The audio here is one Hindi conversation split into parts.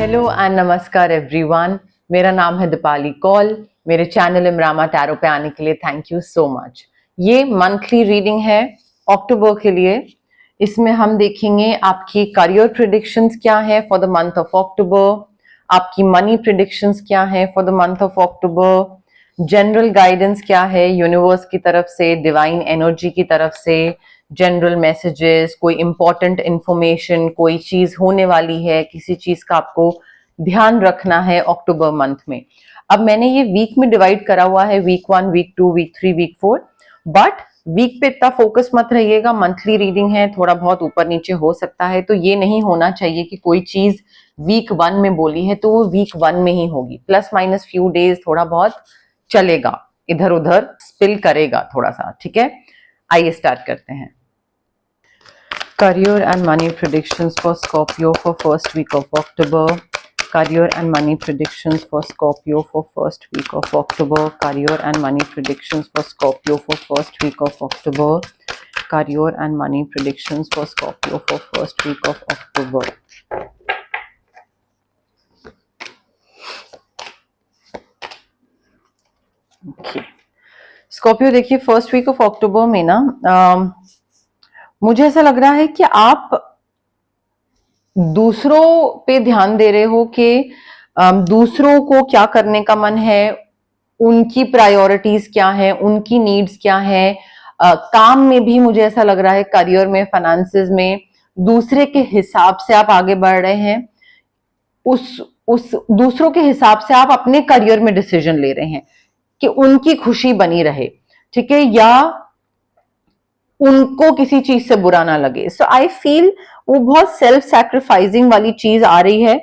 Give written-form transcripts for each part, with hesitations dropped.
हेलो एंड नमस्कार एवरीवन। मेरा नाम है दीपाली कौल। मेरे चैनल इमरामा टैरो पे आने के लिए थैंक यू सो मच। ये मंथली रीडिंग है अक्टूबर के लिए। इसमें हम देखेंगे आपकी करियर प्रिडिक्शंस क्या है for the month of October, आपकी मनी प्रिडिक्शंस क्या है for the month of October, general guidance क्या है यूनिवर्स की तरफ से, डिवाइन एनर्जी की तरफ से, जनरल मैसेजेस, कोई इंपॉर्टेंट इंफॉर्मेशन, कोई चीज होने वाली है, किसी चीज का आपको ध्यान रखना है अक्टूबर मंथ में। अब मैंने ये वीक में डिवाइड करा हुआ है, week 1, week 2, week 3, week 4, but week पे इतना फोकस मत रहिएगा। मंथली रीडिंग है, थोड़ा बहुत ऊपर नीचे हो सकता है, तो ये नहीं होना चाहिए कि कोई चीज वीक 1 में बोली है तो वो वीक 1 में ही होगी। प्लस माइनस फ्यू डेज थोड़ा बहुत चलेगा, इधर उधर स्पिल करेगा थोड़ा सा, ठीक है। आइए स्टार्ट करते हैं। Career and money predictions for Scorpio for first week of October. Career and money predictions for Scorpio for first week of October. Career and money predictions for Scorpio for first week of October. Career and money predictions for Scorpio for first week of October. Okay. Scorpio देखिए फर्स्ट वीक ऑफ अक्टूबर में ना मुझे ऐसा लग रहा है कि आप दूसरों पे ध्यान दे रहे हो कि दूसरों को क्या करने का मन है, उनकी प्रायोरिटीज क्या है, उनकी नीड्स क्या है। काम में भी मुझे ऐसा लग रहा है, करियर में, फाइनेंसेस में, दूसरे के हिसाब से आप आगे बढ़ रहे हैं। उस दूसरों के हिसाब से आप अपने करियर में डिसीजन ले रहे हैं कि उनकी खुशी बनी रहे, ठीक है, या उनको किसी चीज से बुरा ना लगे। सो आई फील वो बहुत सेल्फ सैक्रिफाइसिंग वाली चीज आ रही है।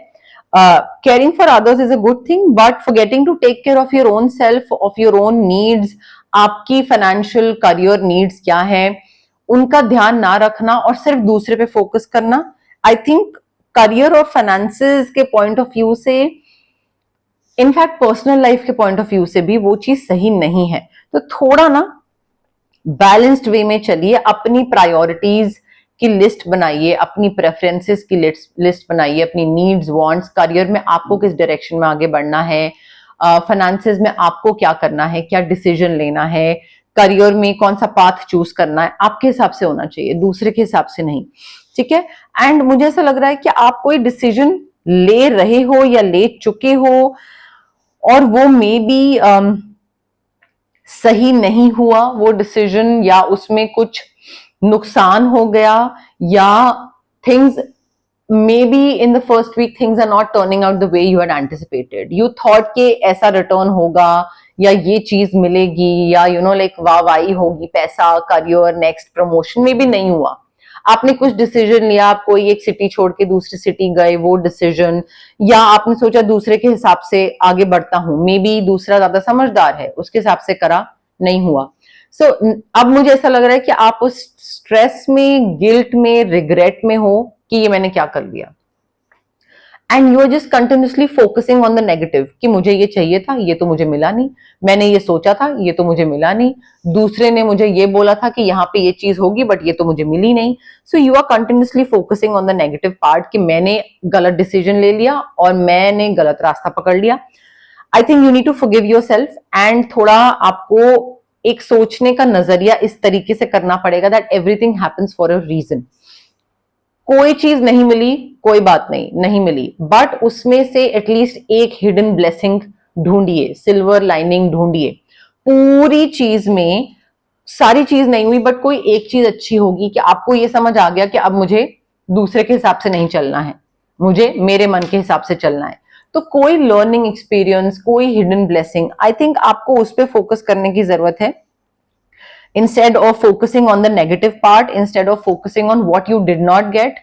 Caring for others is a good thing, but forgetting to take care of your own self, of your own needs, आपकी फाइनेंशियल करियर नीड्स क्या है, उनका ध्यान ना रखना और सिर्फ दूसरे पे फोकस करना। आई थिंक करियर और फाइनेंसेस के पॉइंट ऑफ व्यू से, इनफैक्ट पर्सनल लाइफ के पॉइंट ऑफ व्यू से भी वो चीज सही नहीं है। तो थोड़ा ना बैलेंस्ड वे में चलिए, अपनी प्रायोरिटीज की लिस्ट बनाइए, अपनी प्रेफरेंसेस की लिस्ट बनाइए, अपनी नीड्स, वांट्स, करियर में आपको किस डायरेक्शन में आगे बढ़ना है, फाइनेंसेस में आपको क्या करना है, क्या डिसीजन लेना है, करियर में कौन सा पाथ चूज करना है, आपके हिसाब से होना चाहिए, दूसरे के हिसाब से नहीं, ठीक है। एंड मुझे ऐसा लग रहा है कि आप कोई डिसीजन ले रहे हो या ले चुके हो और वो मे बी सही नहीं हुआ वो डिसीजन, या उसमें कुछ नुकसान हो गया, या things may be in the first week things are not turning out the way you had anticipated. You thought के ऐसा रिटर्न होगा या ये चीज मिलेगी या लाइक वाहवाही होगी, पैसा, करियर, नेक्स्ट प्रमोशन, में भी नहीं हुआ। आपने कुछ डिसीजन लिया, आप कोई एक सिटी छोड़ के दूसरी सिटी गए, वो डिसीजन, या आपने सोचा दूसरे के हिसाब से आगे बढ़ता हूं, मे बी दूसरा ज्यादा समझदार है, उसके हिसाब से करा, नहीं हुआ। सो अब मुझे ऐसा लग रहा है कि आप उस स्ट्रेस में, गिल्ट में, रिग्रेट में हो कि ये मैंने क्या कर लिया, and you are just continuously focusing on the negative कि मुझे ये चाहिए था, ये तो मुझे मिला नहीं, मैंने ये सोचा था, ये तो मुझे मिला नहीं, दूसरे ने मुझे ये बोला था कि यहाँ पे ये चीज होगी बट ये तो मुझे मिली नहीं। So you are continuously focusing on the negative part कि मैंने गलत डिसीजन ले लिया और मैंने गलत रास्ता पकड़ लिया। I think you need to forgive yourself, and थोड़ा आपको एक सोचने का नजरिया इस तरीके से करना पड़ेगा that everything happens for a reason. कोई चीज नहीं मिली, कोई बात नहीं, नहीं मिली, बट उसमें से एटलीस्ट एक हिडन ब्लेसिंग ढूंढिए, सिल्वर लाइनिंग ढूंढिए। पूरी चीज में सारी चीज नहीं हुई बट कोई एक चीज अच्छी होगी कि आपको ये समझ आ गया कि अब मुझे दूसरे के हिसाब से नहीं चलना है, मुझे मेरे मन के हिसाब से चलना है। तो कोई लर्निंग एक्सपीरियंस, कोई हिडन ब्लेसिंग, आई थिंक आपको उस पर फोकस करने की जरूरत है, instead of focusing on the negative part, instead of focusing on what you did not get,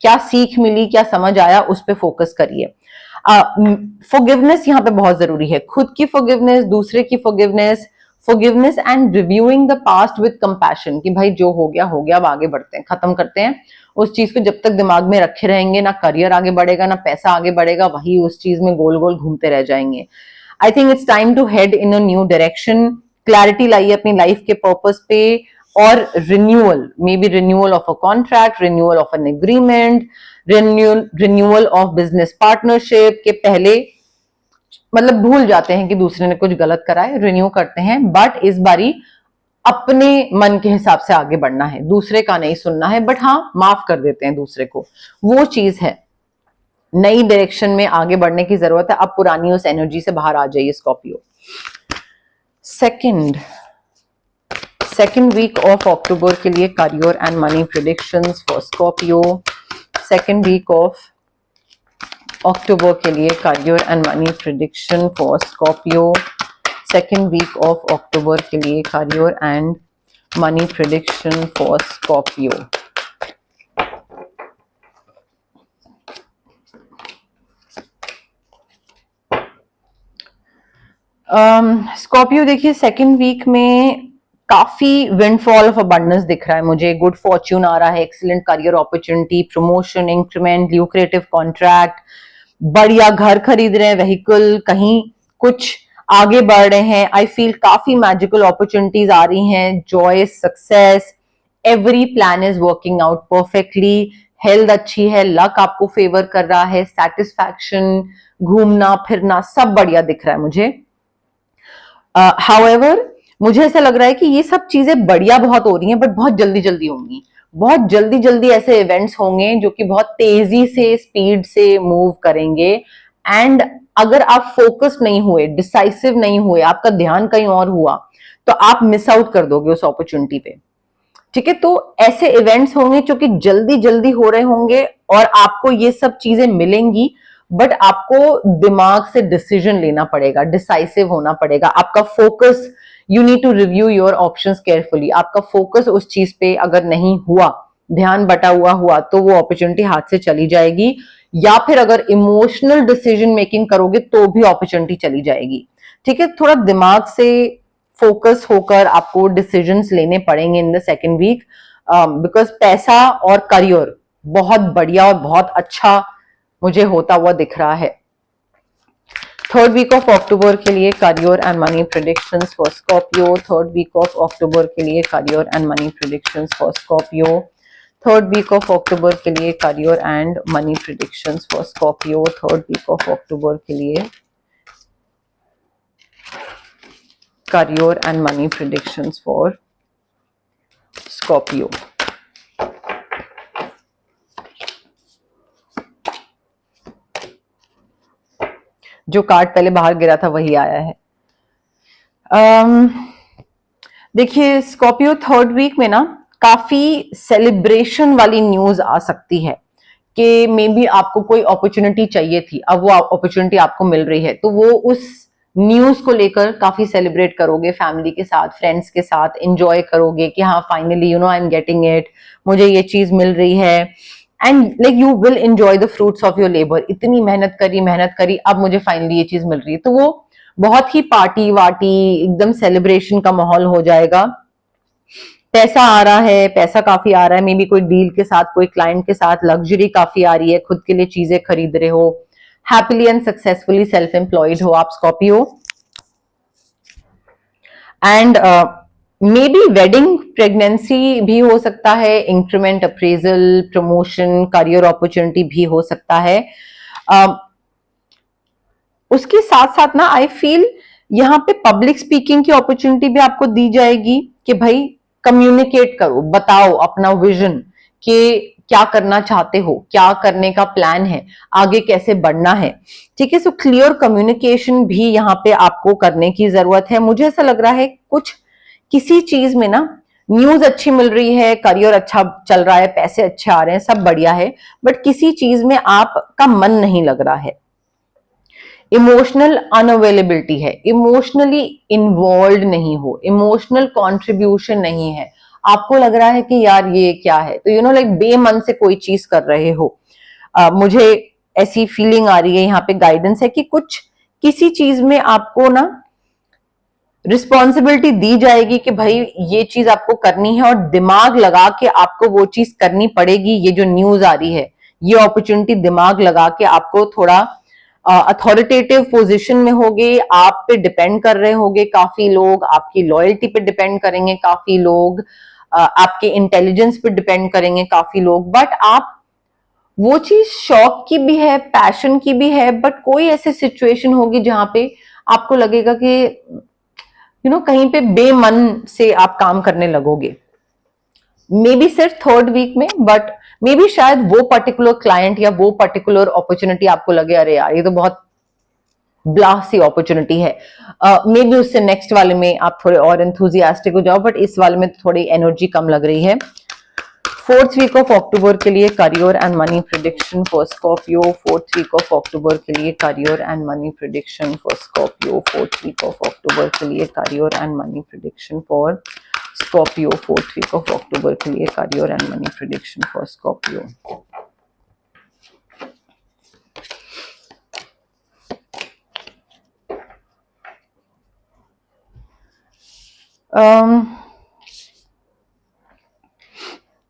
क्या सीख मिली, क्या समझ आया, उस पे फोकस करिए। फॉरगिवनेस यहाँ पे बहुत जरूरी है, खुद की फॉरगिवनेस, दूसरे की forgiveness, forgiveness and reviewing the past with compassion कि भाई जो हो गया, अब आगे बढ़ते हैं, खत्म करते हैं उस चीज को। जब तक दिमाग में रखे रहेंगे, ना करियर आगे बढ़ेगा, ना पैसा आगे बढ़ेगा, वही उस चीज में गोल गोल घूमते रह जाएंगे। I think it's time to head in a new direction. Clarity लाइए अपनी लाइफ के पर्पस पे और renewal, maybe renewal of a contract, renewal of an agreement, renewal of business partnership के पहले मतलब भूल जाते हैं कि दूसरे ने कुछ गलत करा है, रिन्यू करते हैं, बट इस बारी अपने मन के हिसाब से आगे बढ़ना है, दूसरे का नहीं सुनना है, बट हाँ माफ कर देते हैं दूसरे को, वो चीज है। नई डायरेक्शन में आगे बढ़ने की जरूरत है, अब पुरानी उस एनर्जी से बाहर आ जाइए Scorpio. Second week of October के लिए career and money predictions for Scorpio. Second week of October के लिए career and money prediction for Scorpio. Second week of October के लिए career and money prediction for Scorpio. Scorpio देखिए सेकेंड वीक में काफी विंडफॉल ऑफ अबंडेंस दिख रहा है मुझे, गुड फॉर्च्यून आ रहा है, excellent career opportunity, promotion, increment, lucrative contract, बढ़िया घर खरीद रहे हैं, व्हीकल, कहीं कुछ आगे बढ़ रहे हैं। आई फील काफी मैजिकल अपॉर्चुनिटीज आ रही हैं, Joy, success, every plan is working out perfectly, health अच्छी है, लक आपको फेवर कर रहा है, सेटिस्फैक्शन, घूमना फिरना सब बढ़िया दिख रहा है मुझे। हाउएवर मुझे ऐसा लग रहा है कि ये सब चीजें बढ़िया बहुत हो रही हैं, बट बहुत जल्दी जल्दी होंगी, बहुत जल्दी जल्दी ऐसे इवेंट्स होंगे जो कि बहुत तेजी से, स्पीड से मूव करेंगे, एंड अगर आप फोकस नहीं हुए, डिसाइसिव नहीं हुए, आपका ध्यान कहीं और हुआ, तो आप मिस आउट कर दोगे उस अपॉर्चुनिटी पे। ठीक है, तो ऐसे इवेंट्स होंगे जो कि जल्दी जल्दी हो रहे होंगे और आपको ये सब चीजें मिलेंगी, बट आपको दिमाग से डिसीजन लेना पड़ेगा, डिसाइसिव होना पड़ेगा, आपका focus, you need to review your options carefully. आपका फोकस उस चीज पे अगर नहीं हुआ, ध्यान बटा हुआ तो वो अपॉर्चुनिटी हाथ से चली जाएगी, या फिर अगर इमोशनल डिसीजन मेकिंग करोगे तो भी अपॉर्चुनिटी चली जाएगी। ठीक है, थोड़ा दिमाग से फोकस होकर आपको डिसीजंस लेने पड़ेंगे in the second week, because पैसा और करियर बहुत बढ़िया और बहुत अच्छा मुझे होता हुआ दिख रहा है। थर्ड वीक ऑफ अक्टूबर के लिए career and money predictions for Scorpio. Third week of October के लिए career and money predictions for Scorpio. Third week of October के लिए career and money predictions for Scorpio. Third week of October के लिए career and money predictions for Scorpio. जो कार्ड पहले बाहर गिरा था वही आया है। देखिए स्कॉर्पियो थर्ड वीक में ना काफी सेलिब्रेशन वाली न्यूज आ सकती है कि मे बी आपको कोई अपॉर्चुनिटी चाहिए थी, अब वो अपॉर्चुनिटी आपको मिल रही है, तो वो उस न्यूज को लेकर काफी सेलिब्रेट करोगे, फैमिली के साथ, फ्रेंड्स के साथ एंजॉय करोगे कि हाँ finally you know I am getting it, मुझे ये चीज मिल रही है, and like you will enjoy the fruits of your labour. इतनी मेहनत करी, अब मुझे फाइनली ये चीज मिल रही है, तो वो बहुत ही पार्टी वार्टी, एकदम सेलिब्रेशन का माहौल हो जाएगा। पैसा आ रहा है, पैसा काफी आ रहा है, मे बी कोई डील के साथ, कोई क्लाइंट के साथ, लग्जरी काफी आ रही है, खुद के लिए चीजें खरीद रहे हो, happily and successfully self employed हो आप Scorpio, and may be wedding, pregnancy भी हो सकता है, increment, appraisal, promotion, career opportunity भी हो सकता है। उसके साथ साथ ना आई फील यहाँ पे पब्लिक स्पीकिंग की अपॉर्चुनिटी भी आपको दी जाएगी कि भाई कम्युनिकेट करो, बताओ अपना विजन कि क्या करना चाहते हो, क्या करने का प्लान है, आगे कैसे बढ़ना है। ठीक है, सो क्लियर कम्युनिकेशन भी यहाँ पे आपको करने की जरूरत है। मुझे ऐसा लग रहा है कुछ किसी चीज में ना न्यूज अच्छी मिल रही है, करियर अच्छा चल रहा है, पैसे अच्छे आ रहे हैं, सब बढ़िया है, बट किसी चीज में आपका मन नहीं लग रहा है, इमोशनल अनअवेलेबिलिटी है, इमोशनली इन्वॉल्व नहीं हो, इमोशनल कंट्रीब्यूशन नहीं है, आपको लग रहा है कि यार ये क्या है, तो यू नो लाइक बेमन से कोई चीज कर रहे हो। मुझे ऐसी फीलिंग आ रही है, यहाँ पे गाइडेंस है कि कुछ किसी चीज में आपको ना रिस्पॉन्सिबिलिटी दी जाएगी कि भाई ये चीज आपको करनी है और दिमाग लगा के आपको वो चीज करनी पड़ेगी। ये जो न्यूज आ रही है, ये अपॉर्चुनिटी दिमाग लगा के आपको थोड़ा अथॉरिटेटिव पोजीशन में होगे, आप पे डिपेंड कर रहे होगे, काफी लोग आपकी लॉयल्टी पे डिपेंड करेंगे, काफी लोग आपके इंटेलिजेंस पे डिपेंड करेंगे काफी लोग, बट आप वो चीज शौक की भी है, पैशन की भी है, बट कोई ऐसी सिचुएशन होगी जहां पे आपको लगेगा कि कहीं पे बेमन से आप काम करने लगोगे, मे बी सिर्फ थर्ड वीक में, बट मे बी शायद वो पर्टिकुलर क्लाइंट या वो पर्टिकुलर अपॉर्चुनिटी आपको लगे अरे यार ये तो बहुत ब्लास्ट सी अपॉर्चुनिटी है, मे बी उससे नेक्स्ट वाले में आप थोड़े और एंथुजियास्टिक हो जाओ, बट इस वाले में थोड़ी एनर्जी कम लग रही है। फोर्थ वीक ऑफ अक्टूबर के लिए career and money prediction for Scorpio. Fourth week of October के लिए career and money prediction for Scorpio. Fourth week of October के लिए career and money prediction for Scorpio. Fourth week of October के लिए career and money prediction for Scorpio.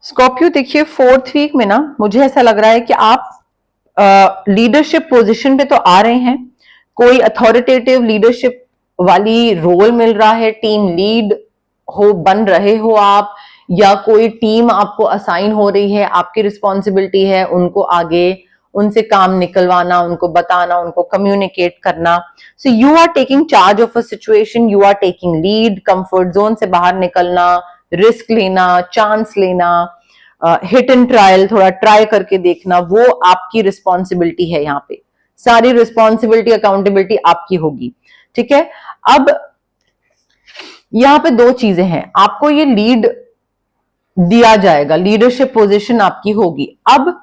Scorpio देखिए फोर्थ वीक में ना मुझे ऐसा लग रहा है कि आप लीडरशिप पोजीशन पे तो आ रहे हैं, कोई अथॉरिटेटिव लीडरशिप वाली रोल मिल रहा है, टीम लीड हो बन रहे हो आप, या कोई टीम आपको असाइन हो रही है, आपकी रिस्पॉन्सिबिलिटी है उनको आगे उनसे काम निकलवाना, उनको बताना, उनको कम्युनिकेट करना। So you are taking charge of a situation, you are taking lead, comfort zone से बाहर निकलना, रिस्क लेना, चांस लेना, हिट एंड ट्रायल, थोड़ा ट्राई करके देखना, वो आपकी रिस्पॉन्सिबिलिटी है। यहाँ पे सारी रिस्पॉन्सिबिलिटी अकाउंटेबिलिटी आपकी होगी, ठीक है। अब यहाँ पे दो चीजें हैं, आपको ये लीड दिया जाएगा, लीडरशिप पोजीशन आपकी होगी। अब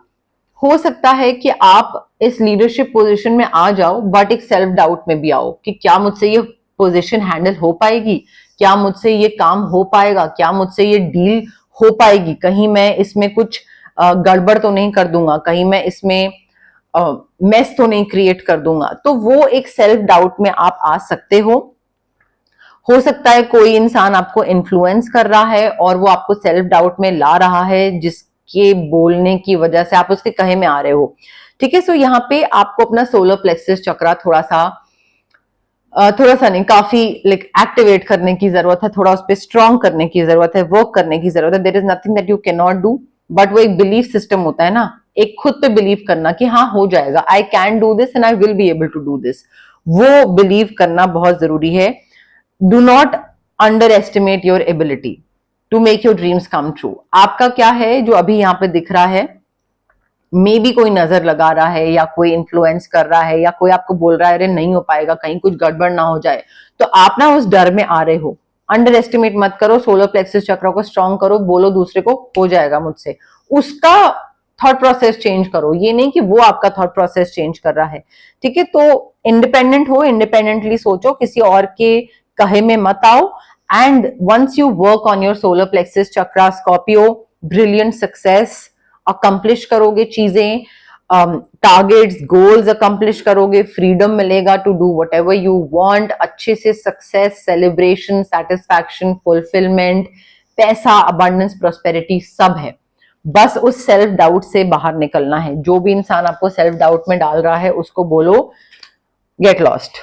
हो सकता है कि आप इस लीडरशिप पोजीशन में आ जाओ, बट एक सेल्फ डाउट में भी आओ कि क्या मुझसे ये पोजीशन हैंडल हो पाएगी, क्या मुझसे ये काम हो पाएगा, क्या मुझसे ये डील हो पाएगी, कहीं मैं इसमें कुछ गड़बड़ तो नहीं कर दूंगा, कहीं मैं इसमें मेस तो नहीं क्रिएट कर दूंगा। तो वो एक सेल्फ डाउट में आप आ सकते हो सकता है कोई इंसान आपको इन्फ्लुएंस कर रहा है और वो आपको सेल्फ डाउट में ला रहा है, जिसके बोलने की वजह से आप उसके कहे में आ रहे हो, ठीक है। सो यहाँ पे आपको अपना सोलर प्लेक्सस चक्रा थोड़ा सा नहीं, काफी एक्टिवेट करने की जरूरत है, थोड़ा उस पर स्ट्रॉन्ग करने की जरूरत है, वर्क करने की जरूरत है। There is nothing that you can not do, but वो एक बिलीफ सिस्टम होता है ना, एक खुद पे बिलीव करना कि हाँ हो जाएगा, I can do this and I will be able to do this, वो बिलीव करना बहुत जरूरी है। Do not underestimate your ability to make your dreams come true. आपका क्या है जो अभी यहाँ पे दिख रहा है, मे बी कोई नजर लगा रहा है या कोई इन्फ्लुएंस कर रहा है या कोई आपको बोल रहा है अरे नहीं हो पाएगा, कहीं कुछ गड़बड़ ना हो जाए, तो आप ना उस डर में आ रहे हो। अंडर एस्टिमेट मत करो, सोलर प्लेक्सस चक्र को स्ट्रॉन्ग करो, बोलो दूसरे को हो जाएगा मुझसे, उसका थॉट प्रोसेस चेंज करो, ये नहीं कि वो आपका थॉट प्रोसेस चेंज कर रहा है, ठीक है। तो इंडिपेंडेंट हो, इंडिपेंडेंटली सोचो, किसी और के कहे में मत आओ, and once you work on your solar plexus chakra Scorpio, brilliant success accomplish करोगे, चीजें टारगेट्स गोल्स अकम्प्लिश करोगे, फ्रीडम मिलेगा to do whatever you want, अच्छे से सक्सेस, सेलिब्रेशन, सेटिस्फैक्शन, फुलफिलमेंट, पैसा, अबंडेंस, प्रोस्पेरिटी सब है। बस उस सेल्फ डाउट से बाहर निकलना है। जो भी इंसान आपको सेल्फ डाउट में डाल रहा है उसको बोलो गेट लॉस्ट,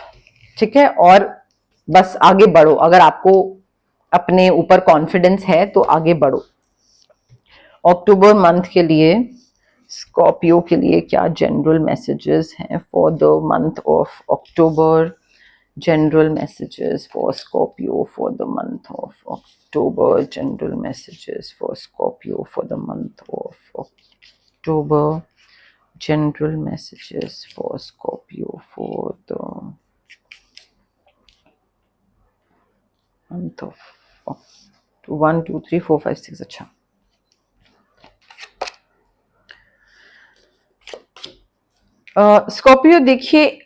ठीक है, और बस आगे बढ़ो। अगर आपको अपने ऊपर कॉन्फिडेंस है तो आगे बढ़ो। अक्टूबर मंथ के लिए स्कॉर्पियो के लिए क्या जनरल मैसेजेस हैं for the month of October? General messages for Scorpio for the month of October. General messages for Scorpio for the month of October. General messages for Scorpio for the month of 1 2 3 4 5 6। अच्छा, स्कॉर्पियो देखिए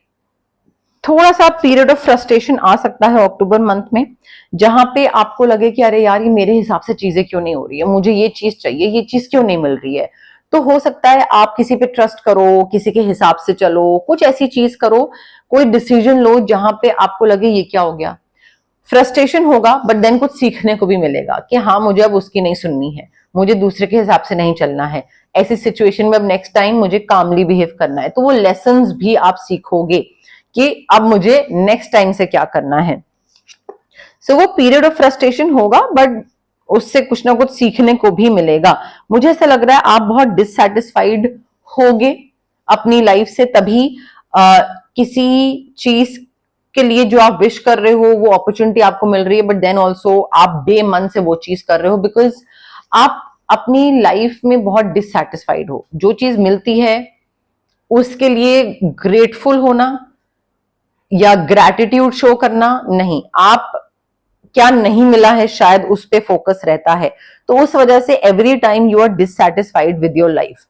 थोड़ा सा पीरियड ऑफ फ्रस्ट्रेशन आ सकता है अक्टूबर मंथ में, जहां पे आपको लगे कि अरे यार ये मेरे हिसाब से चीजें क्यों नहीं हो रही है, मुझे ये चीज चाहिए, ये चीज क्यों नहीं मिल रही है। तो हो सकता है आप किसी पे ट्रस्ट करो, किसी के हिसाब से चलो, कुछ ऐसी चीज करो, कोई डिसीजन लो जहां पे आपको लगे ये क्या हो गया। फ्रस्ट्रेशन होगा, बट देन कुछ सीखने को भी मिलेगा कि हाँ मुझे अब उसकी नहीं सुननी है, मुझे दूसरे के हिसाब से नहीं चलना है, ऐसी सिचुएशन में अब नेक्स्ट टाइम मुझे कामली बिहेव करना है। तो वो लेसन्स भी आप सीखोगे कि अब मुझे नेक्स्ट टाइम से क्या करना है। सो वो पीरियड ऑफ फ्रस्ट्रेशन होगा, बट उससे कुछ ना कुछ सीखने को भी मिलेगा। मुझे ऐसा लग रहा है आप बहुत डिससैटिस्फाइड होगे अपनी लाइफ से, तभी किसी चीज के लिए जो आप विश कर रहे हो वो अपॉर्चुनिटी आपको मिल रही है, बट देन ऑल्सो आप बेमन से वो चीज कर रहे हो बिकॉज आप अपनी लाइफ में बहुत डिससैटिस्फाइड हो। जो चीज मिलती है उसके लिए ग्रेटफुल होना या ग्रैटिट्यूड शो करना नहीं, आप क्या नहीं मिला है शायद उस पे फोकस रहता है। तो उस वजह से every time you are dissatisfied with your life.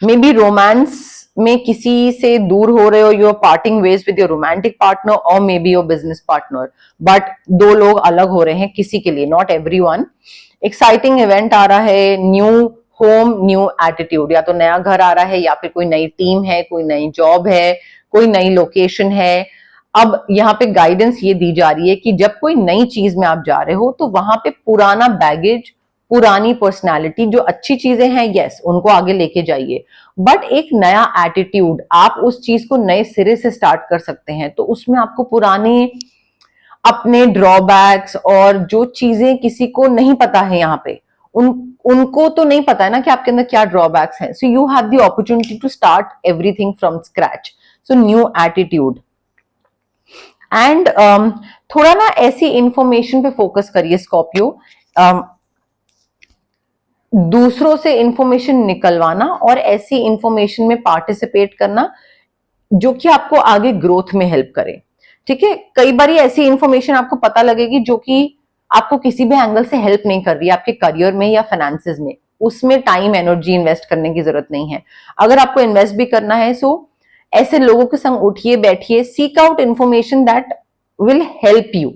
Maybe romance में किसी से दूर हो रहे हो, you are parting ways with your romantic partner और maybe your business partner, but दो लोग अलग हो रहे हैं किसी के लिए, नॉट एवरीवन। एक्साइटिंग इवेंट आ रहा है, न्यू होम न्यू एटीट्यूड, या तो नया घर आ रहा है या फिर कोई नई टीम है, कोई नई जॉब है, कोई नई लोकेशन है। अब यहाँ पे गाइडेंस ये दी जा रही है कि जब कोई नई चीज में आप जा रहे हो तो वहां पे पुराना बैगेज, पुरानी पर्सनालिटी, जो अच्छी चीजें हैं यस उनको आगे लेके जाइए, बट एक नया एटीट्यूड, आप उस चीज को नए सिरे से स्टार्ट कर सकते हैं। तो उसमें आपको पुराने अपने ड्रॉबैक्स और जो चीजें किसी को नहीं पता है यहाँ पे, उनको तो नहीं पता है ना कि आपके अंदर क्या ड्रॉबैक्स हैं। So you have the opportunity to start everything from scratch. So new attitude and थोड़ा ना ऐसी इंफॉर्मेशन पे फोकस करिए स्कॉर्पियो, दूसरों से इंफॉर्मेशन निकलवाना और ऐसी इंफॉर्मेशन में पार्टिसिपेट करना जो कि आपको आगे ग्रोथ में हेल्प करे। ठीक है, कई बार ऐसी इंफॉर्मेशन आपको पता लगेगी जो कि आपको किसी भी एंगल से हेल्प नहीं कर रही है आपके करियर में या फाइनेंसेस में, उसमें टाइम एनर्जी इन्वेस्ट करने की जरूरत नहीं है। अगर आपको इन्वेस्ट भी करना है सो ऐसे लोगों के संग उठिए बैठिए, seek out information that will help you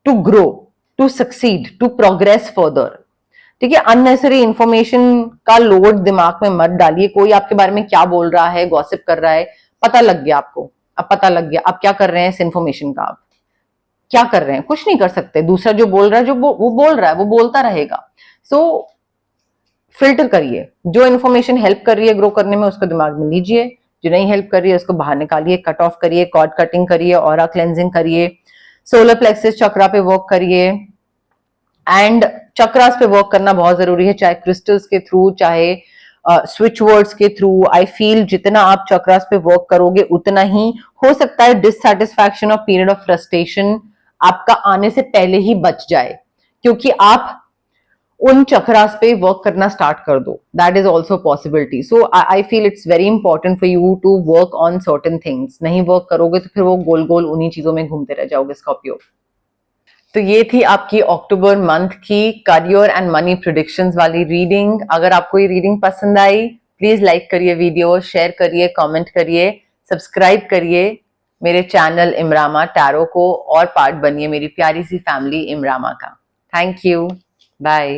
to grow, to succeed, to progress further. ठीक है, अननेसेसरी इंफॉर्मेशन का लोड दिमाग में मत डालिए। कोई आपके बारे में क्या बोल रहा है, गॉसिप कर रहा है, पता लग गया आपको, अब पता लग गया, अब क्या कर रहे हैं इस इंफॉर्मेशन का, आप क्या कर रहे हैं, कुछ नहीं कर सकते। दूसरा जो बोल रहा है, जो वो बोल रहा है वो बोलता रहेगा। सो फिल्टर करिए, जो इन्फॉर्मेशन हेल्प कर रही है ग्रो करने में उसको दिमाग में लीजिए, जो नहीं हेल्प कर रही है उसको बाहर निकालिए, कट ऑफ करिए, कॉर्ड कटिंग करिए, ऑरा क्लेंजिंग करिए, सोलर प्लेक्सस चक्रा पे वर्क करिए। एंड चक्रास पे वर्क करना बहुत जरूरी है, चाहे क्रिस्टल्स के थ्रू, चाहे स्विच वर्ड्स के थ्रू। आई फील जितना आप चक्रास पे वर्क करोगे उतना ही हो सकता है डिससैटिस्फैक्शन और पीरियड ऑफ फ्रस्ट्रेशन आपका आने से पहले ही बच जाए, क्योंकि आप उन चक्रास पे वर्क करना स्टार्ट कर दो। That is also possibility. So I feel it's very important for you to work on certain things. नहीं वर्क करोगे तो फिर वो गोल गोल उन्हीं चीजों में घूमते रह जाओगे स्कॉर्पियो। तो ये थी आपकी अक्टूबर मंथ की करियर एंड मनी प्रेडिक्शंस वाली रीडिंग। अगर आपको ये रीडिंग पसंद आई प्लीज लाइक करिए वीडियो, शेयर करिए, कमेंट करिए, सब्सक्राइब करिए मेरे चैनल इमरामा टैरो को और पार्ट बनिए मेरी प्यारी सी फैमिली इमरामा का। Thank you, bye.